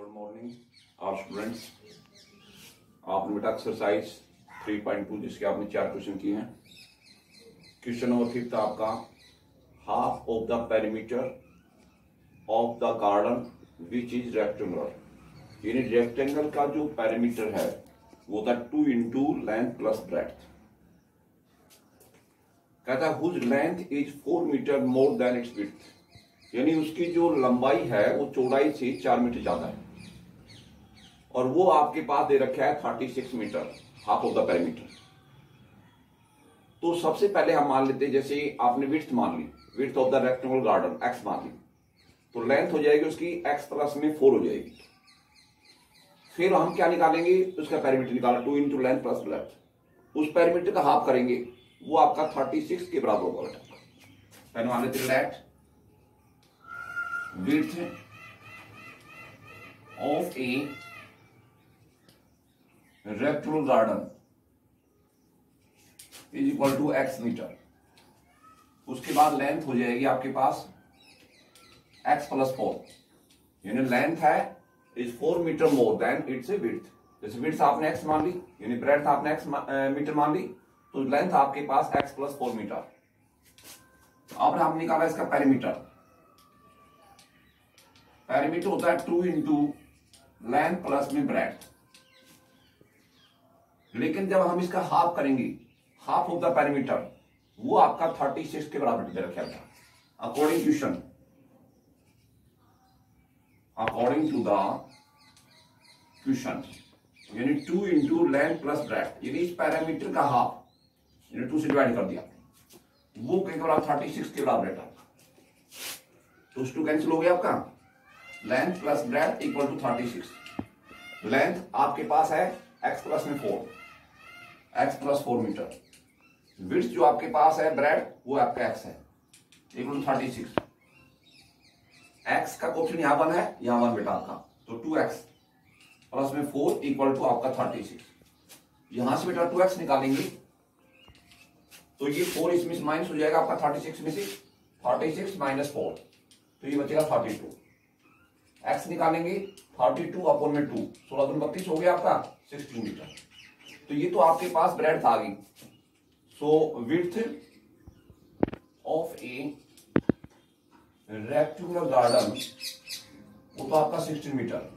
Good morning आप students. आपने बेटा एक्सरसाइज 3.2 जिसके आपने 4 क्वेश्चन किए हैं। क्वेश्चन नंबर 5 आपका half of the perimeter of the garden which is rectangular, यानी रेक्टेंगल का जो पेरीमीटर है वो था 2 इंटू लेंथ प्लस ब्रेड्थ। कहता है whose length is 4 metre more than its width, यानी उसकी जो लंबाई है वो चौड़ाई से 4 मीटर ज्यादा है और वो आपके पास दे रखा है 36 metre half of the perimeter. तो सबसे पहले हम मान लेते हैं, जैसे आपने विड्थ मान ली, width of the rectangular garden x मान ली, तो लेंथ हो जाएगी उसकी x प्लस में 4 हो जाएगी। फिर हम क्या निकालेंगे, उसका पेरीमीटर निकाला 2 इंटू लेंथ प्लस ब्रेड्थ। उस पेरीमीटर का हाफ करेंगे, वो आपका 36 के बराबर होगा बेटा। पहले मान लेते let width of a rectangular garden is equal to x मीटर। उसके बाद लेंथ हो जाएगी आपके पास x प्लस 4, यानी लेंथ है is 4 metre more than its width. जैसे विड्थ आपने x मान ली, यानी ब्रेड्थ आपने x मीटर मान ली, तो लेंथ आपके पास x प्लस 4 मीटर। अब हमने निकाला इसका पेरीमीटर। पेरीमीटर होता है 2 इंटू लेंथ प्लस में ब्रेड्थ, लेकिन जब हम इसका हाफ करेंगे, हाफ ऑफ द पेरीमीटर, वो आपका 36 के बराबर दे रखा था according question, according to the question, यानी 2 इंटू लेंथ प्लस ब्रेड्थ, यानी इस पैरामीटर का हाफ, यानी 2 से डिवाइड कर दिया, वो कहीं बराबर 36 के बराबर रहता। तो 2 कैंसिल हो गया आपका, length plus breadth equal to 36। Length आपके पास है x प्लस में 4, x प्लस 4 मीटर। विड्थ जो आपके पास है ब्रेड्थ वो आपका x है, इक्वल टू 36। x का क्वेश्चन यहां 1 है, यहां 1 बेटा आपका, तो 2x प्लस में 4 इक्वल टू आपका 36। यहां से बेटा 2x निकालेंगे तो ये 4 इसमें से माइनस हो जाएगा आपका 36 में से, 36 माइनस 4, तो ये बचेगा 32। x निकालेंगे 32 अपॉन में 2, 16 दूनी 32 हो गया आपका 16 मीटर। तो ये तो आपके पास ब्रेड्थ आ गई। So width of a rectangular garden वो तो आपका 16 मीटर,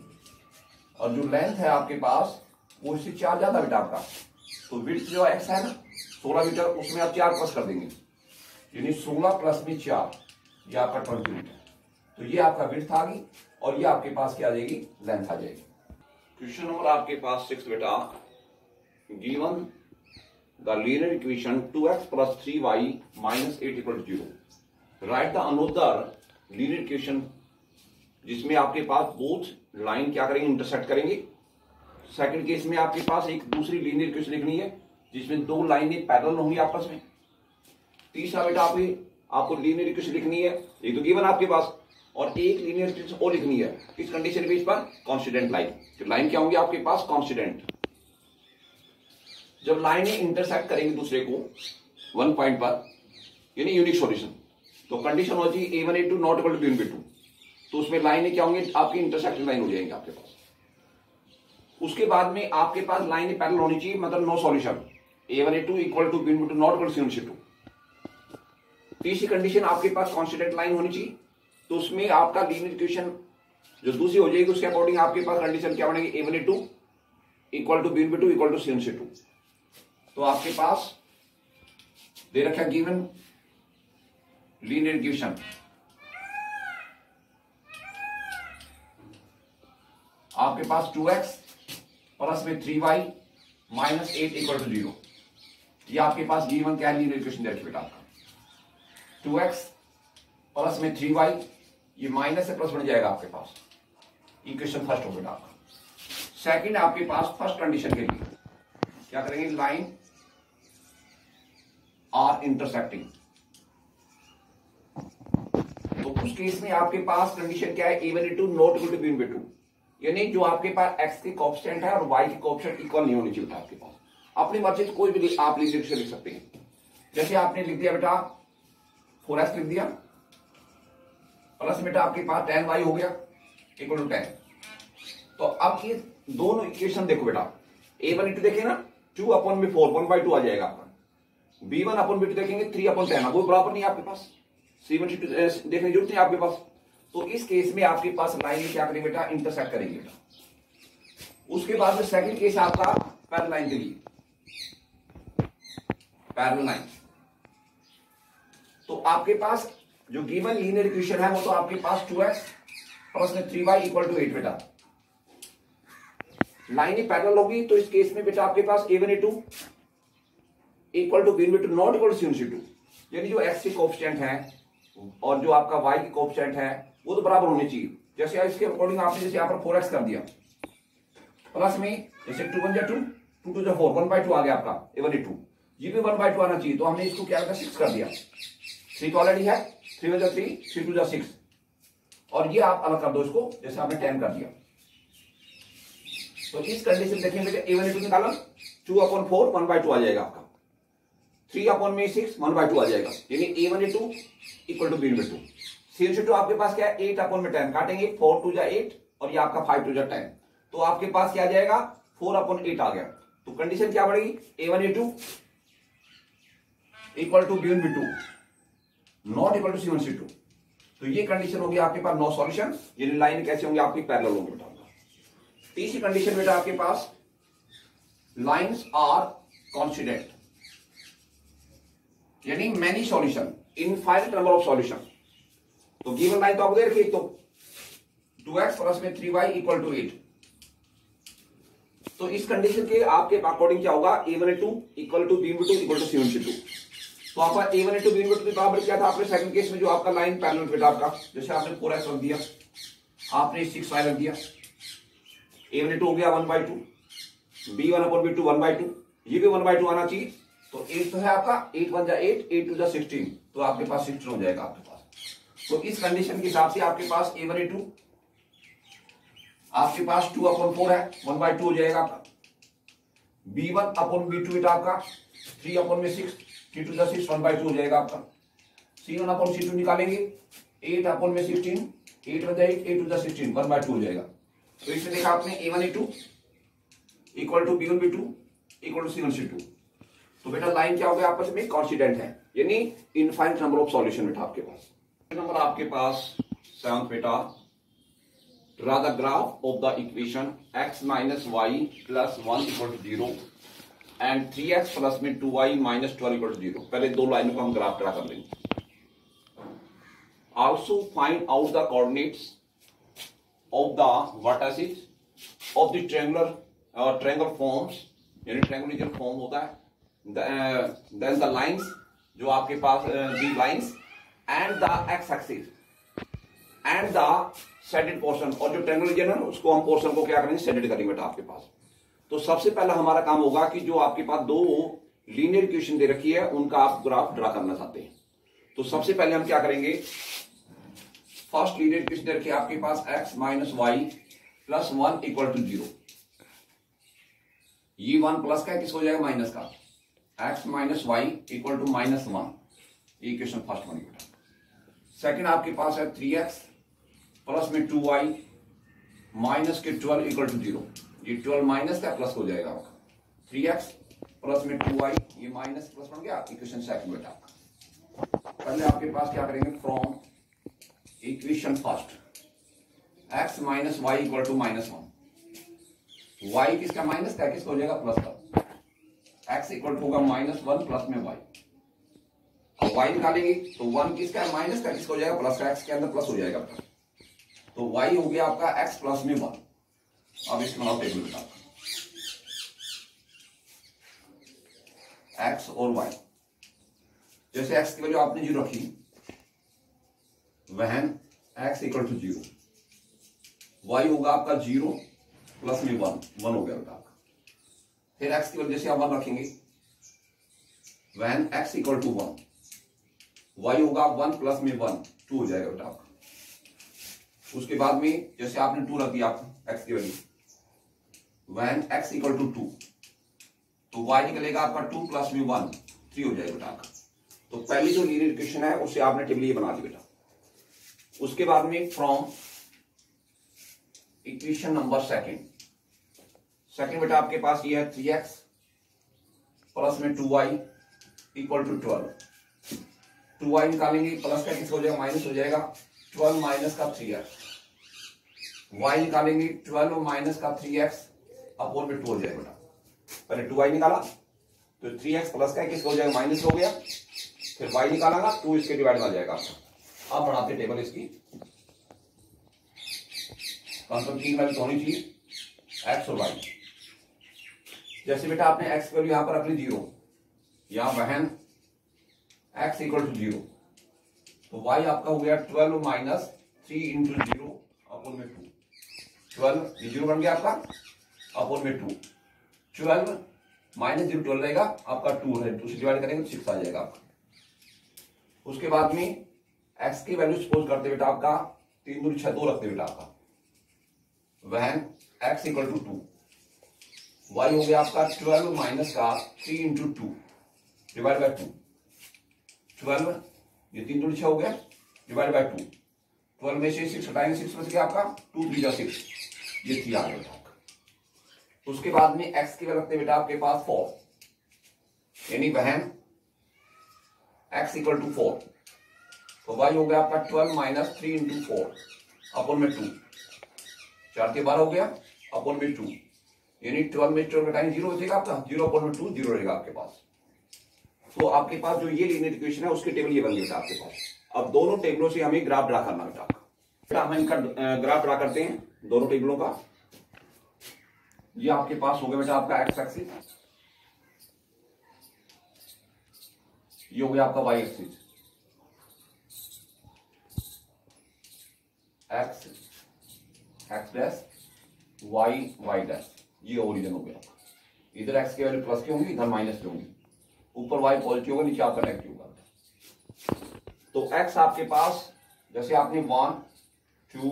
और जो लेंथ है आपके पास वो इससे 4 ज्यादा बेटा आपका। तो विड्थ जो x है ना 16 मीटर, उसमें आप 4 प्लस कर देंगे, यानी 16 प्लस में 4, ये आपका 20 मीटर। तो ये आपका विड्थ आ गई और ये आपके पास क्या आ जाएगी, लेंथ आ जाएगी। क्वेश्चन नंबर आपके पास 6 बेटा, given the linear equation 2x plus 3y minus 8 equal to 0, write the another linear equation जिसमें आपके पास बोथ लाइन क्या करेंगे, इंटरसेक्ट करेंगे। सेकंड केस में आपके पास एक दूसरी लीनियर इक्वेशन लिखनी है जिसमें 2 लाइनें पैरेलल होंगी आपस में। तीसरा बेटा आपको लीनियर इक्वेशन लिखनी है, एक तो गिवन आपके पास, और एक लीनियर इक्वेशन और लिखनी है। किस कंडीशन बेस पर, कांस्टेंट लाइन। तो लाइन क्या होंगी आपके पास, कांस्टेंट। जब लाइनें इंटरसेक्ट करेंगे दूसरे को 1 पॉइंट पर, यानी यूनिक सॉल्यूशन, तो कंडीशन हो जाएगी A1 A2 not equal to B1 B2, तो उसमें लाइनें क्या होंगी, आपकी इंटरसेक्शन लाइन हो जाएंगे आपके पास। उसके बाद में आपके पास लाइनें पैरेलल होनी चाहिए, मतलब no solution, A1 A2 equal to B1 B2 not equal to C1 C2। तीसरी कंडीशन आपके पास कांस्टेंट लाइन होनी चाहिए, तो उसमें आपका लीनियर इक्वेशन जो दूसरी हो जाएगी उसके अकॉर्डिंग आपके पास कंडीशन क्या बनेगी, A1 A2 equal to B1 B2 equal to C1 C2। तो आपके पास दे रखा गिवन लीनियर इक्वेशन, आपके पास 2x प्लस में 3y माइनस 8 इक्वल टू 0। ये आपके पास गिवन क्या लीनियर इक्वेशन दे रखी बेटा आपका, 2x प्लस में 3y, ये माइनस से प्लस बन जाएगा आपके पास, इक्वेशन फर्स्ट हो बेटा आपका। सेकंड आपके पास फर्स्ट कंडीशन के लिए क्या करेंगे, लाइन आर इंटरसेक्टिंग, तो उस केस में आपके पास कंडीशन क्या है, A1 A2 not equal to B1 B2, यानी जो आपके पास x के कोएफिशिएंट है और y के कोएफिशिएंट इक्वल नहीं होनी चाहिए आपके पास। अपनी मर्जी से कोई भी आप लिख सकते हैं। जैसे आपने लिख दिया बेटा 4x लिख दिया, प्लस बेटा आपके पास tan y हो गया इक्वल टू 10, तो अब ये दोनों इक्वेशन देखो बेटा, a1 इंटू देखें ना 2/4 1/2 आ जाएगा आपका, b1/b2 देखेंगे 3/10, वो बराबर नहीं है आपके पास, c1 देखने की जरूरत नहीं आपके पास। तो इस केस में आपके पास लाइन क्या करेंगे बेटा, इंटरसेक्ट करेंगे बेटा। उसके बाद में सेकंड केस आपका पैरेलल लाइन के लिए, पैरेलल लाइन। तो आपके पास जो गिवन लीनियर इक्वेशन है वो तो आपके पास 2x प्लस में 3y इक्वल टू 8 बेटा। लाइन ही पैरेलल होगी तो इस केस में बेटा आपके पास a1 a2 equal to b1 b2 not equal to c1 c2, यानी जो x के कोएफिशिएंट है और जो आपका y के कोएफिशिएंट है वो तो बराबर होने चाहिए। जैसे इसके अकॉर्डिंग आपने जैसे यहाँ पर 4x कर दिया, प्लस में जैसे 2 1 2 2 2 4 1/2 आ गया आपका a1 a2, ये भी 1/2 आना चाहिए। तो हमने इसको क्या किया 6 कर दिया, 3 तो ऑलरेडी है, 3 1 3 3 2 6, और ये आप अलग कर दो इसको, जैसे आपने 10 कर दिया। तो इस कंडीशन देखेंगे a1 a2 निकाला 2/4 1/2 आ जाएगा आपका, 3/6 1/2 आ जाएगा, यानी a1 a2 equal to b1 b2। c1 c2 आपके पास क्या है 8/10, काटेंगे 4 2 8 और ये आपका 5 2 10, तो आपके पास क्या आ जाएगा 4/8 आ गया। तो कंडीशन क्या बढ़ेगी a1 a2 equal to b1 b2 not equal to c1 c2। तो ये कंडीशन होगी आपके पास नो सॉल्यूशन, यानी लाइन कैसे होंगी आपकी पैरेलल होंगी बेटा। तीसरी कंडीशन बेटा आपके पास लाइंस आर कॉन्सिडेंट, यानी many solution, infinite number of solution. तो गिवन लाइन तो आपको दे रखी, तो 2x प्लस में 3y इक्वल टू 8। तो इस कंडीशन के आपके अकॉर्डिंग क्या होगा a1 a2 equal to b1 b2 equal to c1 c2। तो आपका a1 a2 b1 b2 बराबर क्या था आपने सेकंड केस में, जो आपका लाइन पैरेलल बेटा आपका, जैसे आपने 4x रख दिया, आपने 6y रख दिया, a1 a2 हो गया 1/2, b1/b2 1/2, ये भी 1/2 आना चाहिए। तो 8 तो है आपका, 8 1 जा 8 8 2 जा 16, तो आपके पास 16 हो जाएगा आपके पास। तो इस कंडीशन के हिसाब से आपके पास a1 a2 आपके पास 2/4 है 1/2 हो जाएगा आपका, b1/b2 बेटा आपका 3/6 3 2 जा 6 1/2 हो जाएगा आपका, c1/c2 निकालेंगे 8/16 8 1 जा 8 8 2 जा 16 1/2 हो जाएगा। तो इसमें देखा आपने a1 a2 equal to b1 b2 equal to c1 c2। तो बेटा लाइन क्या हो गया आपस में कॉन्सिडेंट है, यानी इनफाइनाइट नंबर ऑफ सॉल्यूशन बेटा आपके पास। नंबर आपके पास 7 बेटा, draw the graph of the equation x minus y plus 1 equal to 0 and 3x plus में 2y माइनस 12 इक्वल टू 0। पहले दो लाइनों का हम ग्राफ ड्रा कर लेंगे। Also find out the coordinates of the vertices of the triangular forms, यानी triangular form होता है, then the lines जो आपके पास the lines and the x axis and the shaded portion, और जो ट्रायंगुलर रीजन है उसको हम पोर्शन को क्या करेंगे शेडेड करेंगे बेटा आपके पास। तो सबसे पहला हमारा काम होगा कि जो आपके पास दो लीनियर इक्वेशन दे रखी है उनका आप ग्राफ ड्रा करना चाहते हैं। तो सबसे पहले हम क्या करेंगे, फर्स्ट लीनियर इक्वेशन दे रखी है आपके पास x minus y plus 1 equal to 0। ये 1 प्लस का किसको हो जाएगा माइनस का, x minus y equal to -1, ये इक्वेशन फर्स्ट बनी बेटा। सेकंड आपके पास है 3x प्लस में 2y माइनस के 12 इक्वल टू 0। ये 12 माइनस का प्लस हो जाएगा आपका, 3x प्लस में 2y, ये माइनस प्लस बन गया इक्वेशन सेकंड बेटा। पहले आपके पास क्या करेंगे, from equation first x minus y equal to -1, y किसका माइनस का किसका हो जाएगा प्लस का, x इक्वल टू होगा -1 प्लस में y। अब y निकालेंगे तो 1 किसका है माइनस का किसका हो जाएगा प्लस का, x के अंदर प्लस हो जाएगा। तो y हो गया आपका x प्लस में 1। अब इसका बनाओ टेबल बेटा, x और y, जैसे x की वैल्यू आपने 0 रखी, वहन x इक्वल टू 0, y होगा आपका 0 प्लस में 1 हो गया बेटा आपका। फिर x की वैल्यू जैसे आप 1 रखेंगे, वहन x इक्वल टू 1, y होगा 1 प्लस में 1 2 हो जाएगा बेटा आपका। उसके बाद में जैसे आपने 2 रख दिया आपका x की वैल्यू, वहन x इक्वल टू 2, तो y निकलेगा आपका 2 प्लस में 1 3 हो जाएगा बेटा आपका। तो पहली जो लीनियर इक्वेशन है उससे आपने टेबल ये बना दी बेटा। उसके बाद में फ्रॉम इक्वेशन नंबर सेकंड बेटा आपके पास ये है 3x प्लस में 2y इक्वल टू 12। 2y निकालेंगे, प्लस का किसका हो जाएगा, माइनस हो जाएगा, 12 माइनस का 3x। y निकालेंगे, 12 माइनस का 3x अपॉन में 2 हो जाएगा बेटा। पहले 2y निकाला तो 3x प्लस का किसका हो जाएगा, माइनस हो गया, फिर y निकालेगा 2 इसके डिवाइड में आ जाएगा। अब बढ़ाते टेबल इसकी, कॉन्सेप्ट की वैल्यू होनी चाहिए x और y। जैसे बेटा आपने x की वैल्यू यहां पर रख ली 0, यहां बहन x इक्वल टू 0, तो y आपका हो गया 12 माइनस 3 इंटू 0 अपॉन में 2। 12 ये 0 बन गया आपका, अपॉन में 2। 12 माइनस 0 12 रहेगा आपका 2 है, 2 से डिवाइड करेंगे तो 6 आ जाएगा आपका। उसके बाद में x की वैल्यू सपोज करते बेटा आपका 3 दूनी 6 2 रखते बेटा आपका, वह x इक्वल टू 2। y हो गया आपका 12 माइनस का 3 इंटू 2 डिवाइड बाय 2। 12 ये 3 दूनी 6 हो गया, डिवाइड बाय 2। 12 में से 6 हटाएंगे, 6 बच गया आपका 2 3 जा 6, ये 3 आ गया बेटा आपका। उसके बाद में x की वैल्यू रखते बेटा आपके पास 4, यानी बहन x इक्वल टू 4, तो y हो गया आपका 12 माइनस 3 इंटू 4 अपॉन में 2, 4 के 12 हो गया अपॉन में 2, यानी 12 में 12 घटाएंगे 0 बचेगा आपका, 0 अपॉन में 2 0 रहेगा आपके पास। तो आपके पास जो ये लीनियर इक्वेशन है उसके टेबल ये बन गया आपके पास। अब दोनों टेबलों से हमें ग्राफ ड्रा करना बेटा, हम इनका ग्राफ ड्रा करते हैं दोनों टेबलों का। ये आपके पास हो गया बेटा आपका एक्स एक्सिस, ये हो गया आपका y axis, x x dash y y dash, ये ओरिजिन हो गया। इधर एक्स की वैल्यू प्लस की होंगी, इधर माइनस की होंगी, ऊपर वाई पॉजिटिव होगा, नीचे आपका नेगेटिव होगा। तो एक्स आपके पास जैसे आपने 1 2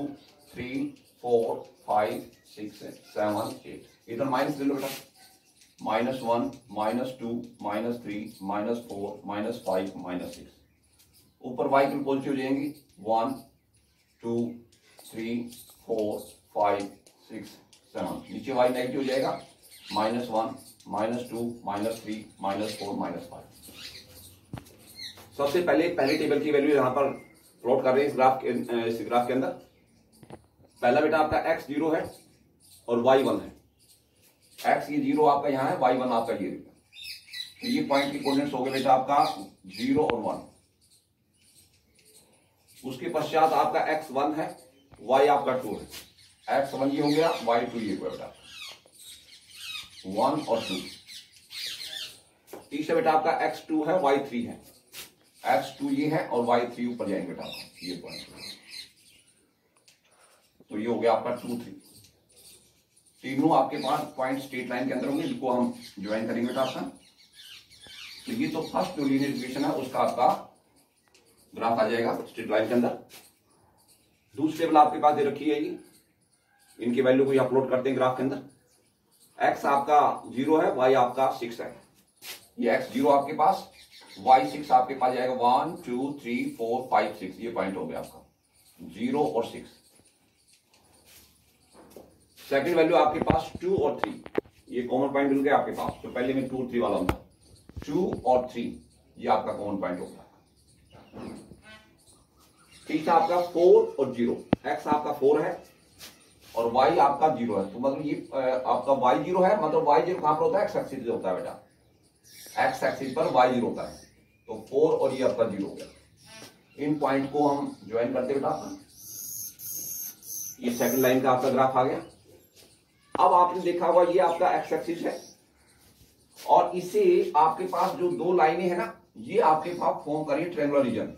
3 4 5 6 7 8, इधर माइनस ले लो बेटा, -1 -2 -3 -4 -5 -6, ऊपर वाई की पॉजिटिव हो जाएंगी 1 2 3 4 5 6 7, नीचे वाई नेगेटिव हो जाएगा -1 -2 -3 -4 -5। सबसे पहले टेबल की वैल्यू यहां पर प्लॉट कर रहे हैं इस ग्राफ के अंदर। पहला बेटा आपका x 0 है और y 1 है, x ये 0 आपका यहां है, y 1 आपका ये, तो ये पॉइंट के कोऑर्डिनेट्स हो गए बेटा आपका 0 और 1। उसके पश्चात आपका x 1 है, y आपका 2 है, x 1 ये हो गया, y 2 ये हो गया बेटा, 1 और 2। तीसरा बेटा आपका x 2 है, y 3 है, x 2 ये है और y 3 ऊपर जाएंगे बेटा ये पॉइंट, तो ये हो गया आपका 2 3। तीनों आपके पास पॉइंट स्ट्रेट लाइन के अंदर होंगे, जिसको हम ज्वाइन करेंगे बेटा आपका। तो ये तो फर्स्ट जो लीनियर इक्वेशन है उसका आपका ग्राफ आ जाएगा स्ट्रेट लाइन के अंदर। दूसरी टेबल आपके पास दे रखी है, ये इनकी वैल्यू को अपलोड करते हैं ग्राफ के अंदर। x आपका 0 है, y आपका 6 है, ये x 0 आपके पास, y 6 आपके पास जाएगा 1 2 3 4 5 6, ये पॉइंट हो गया आपका 0 और 6। सेकंड वैल्यू आपके पास 2 और 3, ये कॉमन पॉइंट मिल गया आपके पास, तो पहले में 2 और 3 वाला होगा, 2 और 3 ये आपका कॉमन पॉइंट होगा। तीसरा आपका 4 और 0, x आपका 4 है और y आपका 0 है, तो मतलब ये आपका y 0 है, मतलब y 0 कहां पर होता है, x एक्सिस होता है बेटा, x एक्सिस पर y 0 होता है, तो 4 और ये आपका 0 हो गया। इन पॉइंट को हम ज्वाइन करते बेटा आपका, ये सेकंड लाइन का आपका ग्राफ आ गया। अब आपने देखा होगा ये आपका x एक्सिस है और इसे आपके पास जो दो लाइनें हैं ना, ये आपके पास फॉर्म करिए ट्रायंगुलर रीजन,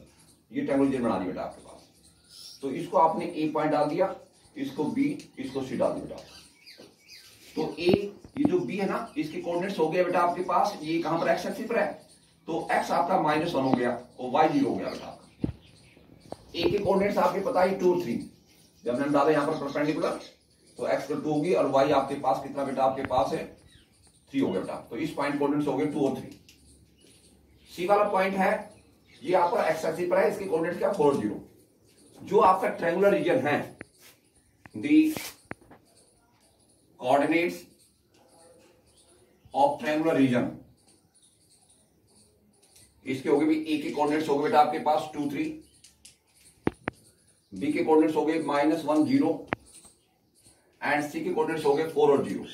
ये ट्रायंगुलर रीजन बना दी बेटा आपके पास। तो इसको आपने ए पॉइंट डाल दिया, इसको बी, इसको सी डाल दिया बेटा। तो ए ये जो बी है ना, इसके कोऑर्डिनेट्स हो गया बेटा आपके पास, ये कहां पर एक्स एक्सिस पर है, तो एक्स आपका -1 हो गया और वाई 0 हो गया बेटा आपका। ए के कोऑर्डिनेट्स आपके पता है 2 3, जब हमने डाला यहां पर परपेंडिकुलर, तो एक्स का 2 होगी और वाई आपके पास कितना बेटा आपके पास है 3 हो गया बेटा। तो इस पॉइंट कोऑर्डिनेट्स हो गए 2 और 3। सी वाला पॉइंट है ये आपका एक्स एक्सिस पर है, इसके कोऑर्डिनेट्स क्या 4 0। जो आपका ट्रायंगुलर रीजन है the coordinates of triangular region, इसके हो गए भी ए के कोऑर्डिनेट्स हो गए बेटा आपके पास 2 3, बी के कोऑर्डिनेट्स हो गए -1 0 एंड सी के कोऑर्डिनेट्स हो गए 4 और 0।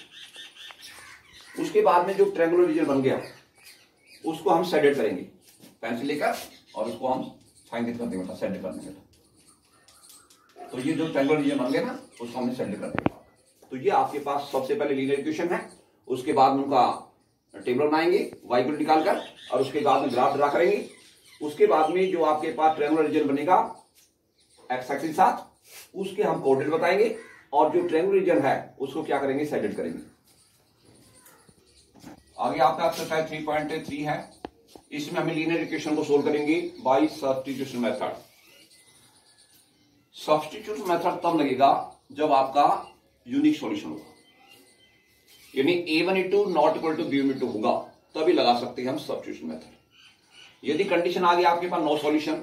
उसके बाद में जो ट्रायंगुलर रीजन बन गया उसको हम शेडेड करेंगे पेंसिल लेकर, और उसको हम साइन कर देंगे, शेडेड कर देंगे। तो ये जो ट्रायंगुलर रीजन बन गया ना उसको हमने शेडेड कर देंगे। तो ये आपके पास सबसे पहले लीनियर इक्वेशन है, उसके बाद में उनका टेबल बनाएंगे y को निकालकर, और उसके बाद में ग्राफ ड्रा करेंगे। उसके बाद में जो आपके पास ट्रायंगुलर रीजन बनेगा एक्स एक्सिस के साथ, उसके हम कोऑर्डिनेट बताएंगे, और जो ट्रायंगुलर रीजन है उसको क्या करेंगे, शेडेड करेंगे। आगे आपका एक्सरसाइज 3.3 है, इसमें हमें लीनियर इक्वेशन को सोल्व करेंगे by substitution method. Substitution method तब लगेगा जब आपका यूनिक सॉल्यूशन होगा, यानी a1 a2 not equal to b1 b2 होगा, तभी लगा सकते हैं हम सब्स्टिट्यूशन मेथड। यदि कंडीशन आ गई आपके पास नो सॉल्यूशन,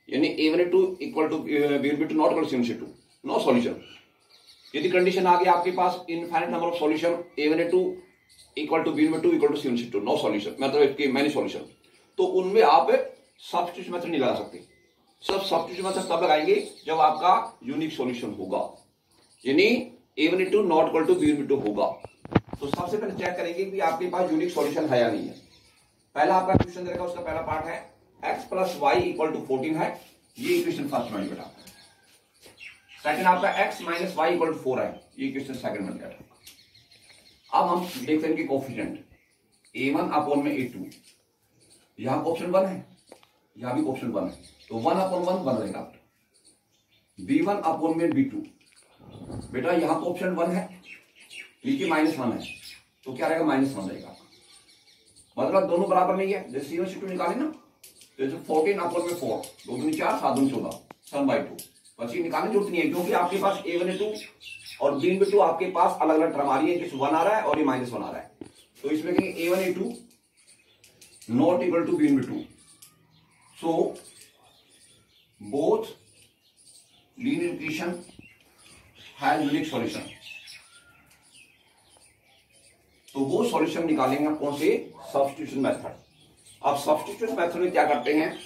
यानी a1 a2 equal to b1 b2 not equal to c1 c2, no solution. यदि कंडीशन आ गई आपके पास infinite number of solution a1 a2 equal to b1 b2 equal to c1 c2, no solution, मतलब इसके many solution, तो उनमें आप सब्स्टिट्यूशन मेथड नहीं लगा सकते। सब सब्स्टिट्यूशन मेथड तब लगाएंगे जब आपका यूनिक सॉल्यूशन होगा, यानी a1 a2 not equal to b1 b2 होगा। तो सबसे पहले चेक करेंगे कि आपके पास यूनिक सॉल्यूशन है या नहीं है। पहला आपका क्वेश्चन देगा, उसका पहला पार्ट है x plus y equal to 14 है, ये इक्वेशन फर्स्ट बन गया। सेकंड आपका x minus y equal to 4 है, ये इक्वेशन सेकंड बन गया। अब हम देखते हैं कि कोफिशिएंट a1 अपॉन में a2, यहां ऑप्शन 1 है, यहां भी ऑप्शन 1 है, तो 1 अपॉन 1 बन रहेगा। b1 अपॉन में b2, बेटा यहां तो ऑप्शन 1 है, नीचे -1 है, तो क्या रहेगा, -1 रहेगा। मतलब दोनों बराबर नहीं है, जैसे c1 c2 निकाले ना, तो 14 अपॉन में 4, 2 दूनी 4 7 दूनी 14, 7/2, बस ये निकालने जरूरत नहीं है, क्योंकि आपके पास a1 a2 और b1 b2 आपके पास अलग अलग टर्म आ रही है, जिस 1 आ रहा है और ये -1 आ रहा है, तो इसमें कहेंगे a1 a2 not equal to b1 b2, so both linear equation has unique solution. तो वो सॉल्यूशन निकालेंगे हम कौन से, सब्स्टिट्यूशन मेथड। अब सब्स्टिट्यूशन मेथड में क्या करते हैं,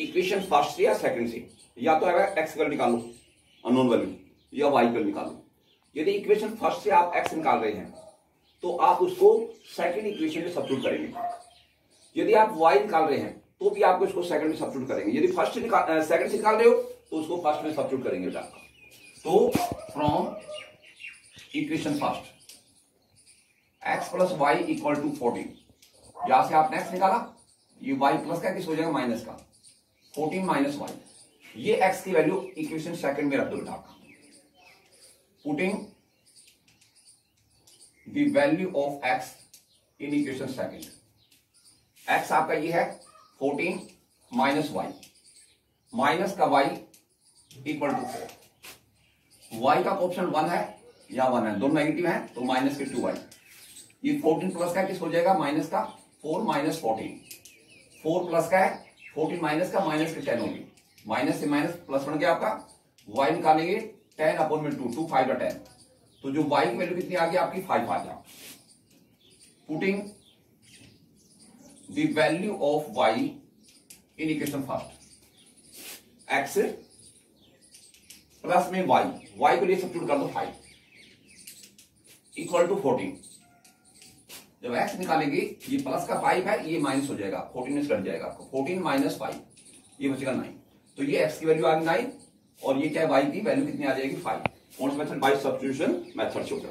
इक्वेशन फर्स्ट से या सेकंड से, या तो अगर एक्स वैल्यू निकालो अननोन वैल्यू, या वाई वैल्यू निकालो। यदि इक्वेशन फर्स्ट से आप एक्स निकाल रहे हैं तो आप उसको सेकंड इक्वेशन में सब्स्टिट्यूट करेंगे। यदि आप वाई निकाल रहे हैं तो भी आपको इसको सेकंड में सब्स्टिट्यूट करेंगे। यदि फर्स्ट से सेकंड से निकाल रहे हो तो उसको फर्स्ट में सब्स्टिट्यूट करेंगे बेटा। तो from equation first x plus y equal to 14, यहां से आपने x निकाला, ये y प्लस का किस हो जाएगा, माइनस का 14 माइनस वाई, ये x की वैल्यू इक्वेशन सेकंड में रख दो बेटा। Putting the value of x in equation second, x आपका ये है 14 माइनस वाई, माइनस का y इक्वल टू 4, y का ऑप्शन 1 है या 1 है, दोनों नेगेटिव है, तो माइनस के 2y, ये 14 प्लस का किस हो जाएगा, माइनस का 4 माइनस 14, 4 प्लस का है 14 माइनस का, माइनस के 10 होगी, माइनस से माइनस प्लस बन गया आपका, y निकालेंगे 10 अपॉन में 2, 2 5 का 10, तो जो y की वैल्यू कितनी आ गई आपकी 5 आ गया। Putting the value of y in equation first, x plus में y को लिए सब्स्टिट्यूट कर दो 5 इक्वल टू 14, जब x निकालेंगे ये प्लस का 5 है, ये माइनस हो जाएगा, 14 से कट जाएगा आपको, 14 माइनस 5, ये बचेगा 9, तो ये x की वैल्यू आ गई 9, और ये क्या है y की वैल्यू कितनी आ जाएगी 5। कौन सा मेथड, बाय सब्स्टिट्यूशन मेथड से होगा।